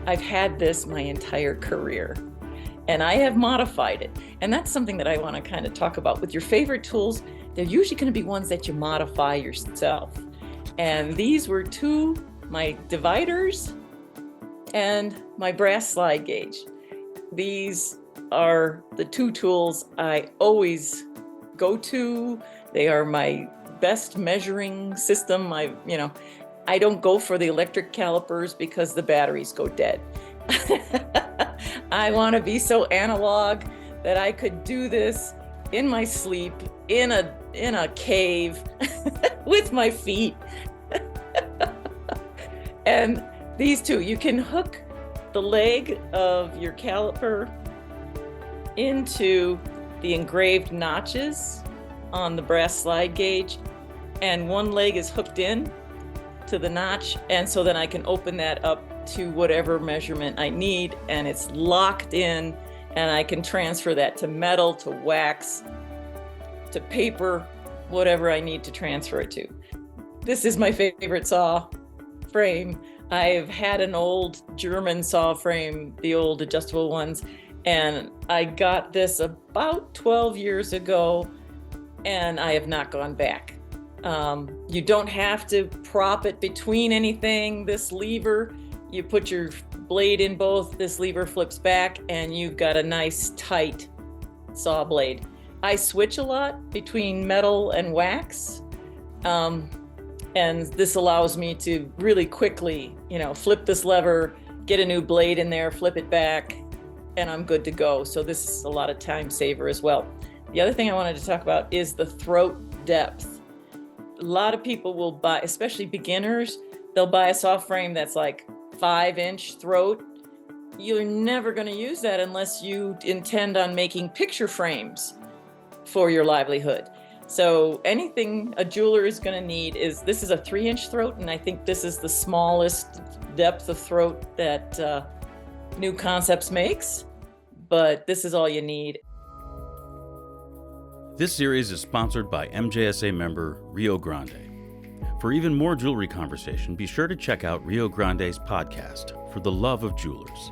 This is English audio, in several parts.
I've had this my entire career, and I have modified it. And that's something that I want to kind of talk about. With your favorite tools, they're usually going to be ones that you modify yourself. And these were two, my dividers and my brass slide gauge. These are the two tools I always go to. They are my best measuring system. I don't go for the electric calipers because the batteries go dead. I want to be so analog that I could do this in my sleep, in a cave, with my feet. And these two, you can hook the leg of your caliper into the engraved notches on the brass slide gauge, and one leg is hooked in to the notch, and so then I can open that up to whatever measurement I need, and it's locked in, and I can transfer that to metal, to wax, to paper, whatever I need to transfer it to. This is my favorite saw frame. I've had an old German saw frame, the old adjustable ones, and I got this about 12 years ago, and I have not gone back. You don't have to prop it between anything. This lever, you put your blade in both, this lever flips back, and you've got a nice tight saw blade. I switch a lot between metal and wax, and this allows me to really quickly, flip this lever, get a new blade in there, flip it back, and I'm good to go. So this is a lot of time saver as well. The other thing I wanted to talk about is the throat depth. A lot of people will buy, especially beginners, they'll buy a saw frame that's like 5-inch throat. You're never going to use that unless you intend on making picture frames for your livelihood. So anything a jeweler is going to need this is a 3-inch throat, and I think this is the smallest depth of throat that New Concepts makes, but this is all you need. This series is sponsored by MJSA member Rio Grande. For even more jewelry conversation, be sure to check out Rio Grande's podcast, For the Love of Jewelers.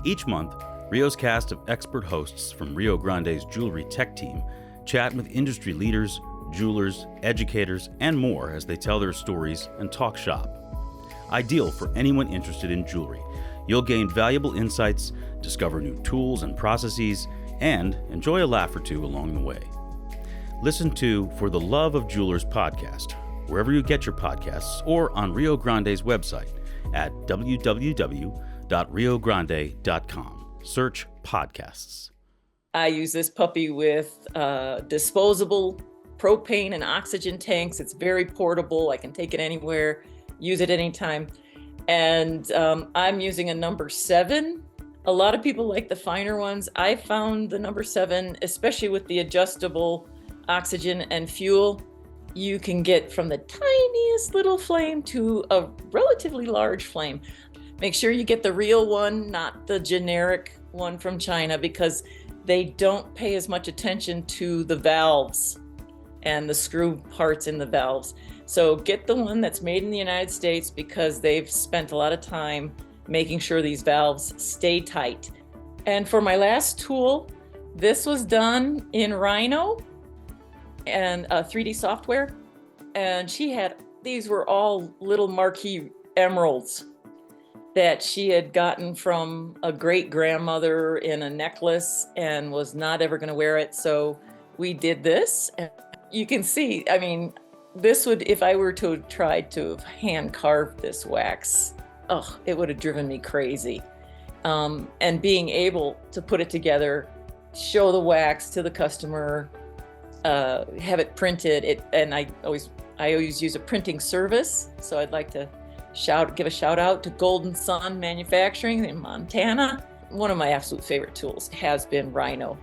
Each month, Rio's cast of expert hosts from Rio Grande's jewelry tech team chat with industry leaders, jewelers, educators, and more as they tell their stories and talk shop. Ideal for anyone interested in jewelry. You'll gain valuable insights, discover new tools and processes, and enjoy a laugh or two along the way. Listen to For the Love of Jewelers podcast, wherever you get your podcasts, or on Rio Grande's website at www.riogrande.com. Search podcasts. I use this puppy with disposable propane and oxygen tanks. It's very portable. I can take it anywhere, use it anytime. And I'm using a number 7. A lot of people like the finer ones. I found the number 7, especially with the adjustable oxygen and fuel, you can get from the tiniest little flame to a relatively large flame. Make sure you get the real one, not the generic one from China, because they don't pay as much attention to the valves and the screw parts in the valves. So get the one that's made in the United States, because they've spent a lot of time making sure these valves stay tight. And for my last tool, this was done in Rhino and 3D software. And these were all little marquee emeralds that she had gotten from a great grandmother in a necklace and was not ever going to wear it. So we did this. And you can see, this would, if I were to try to hand carve this wax, it would have driven me crazy. And being able to put it together, show the wax to the customer, have it printed. And I always use a printing service. So I'd like to give a shout out to Golden Sun Manufacturing in Montana. One of my absolute favorite tools has been Rhino.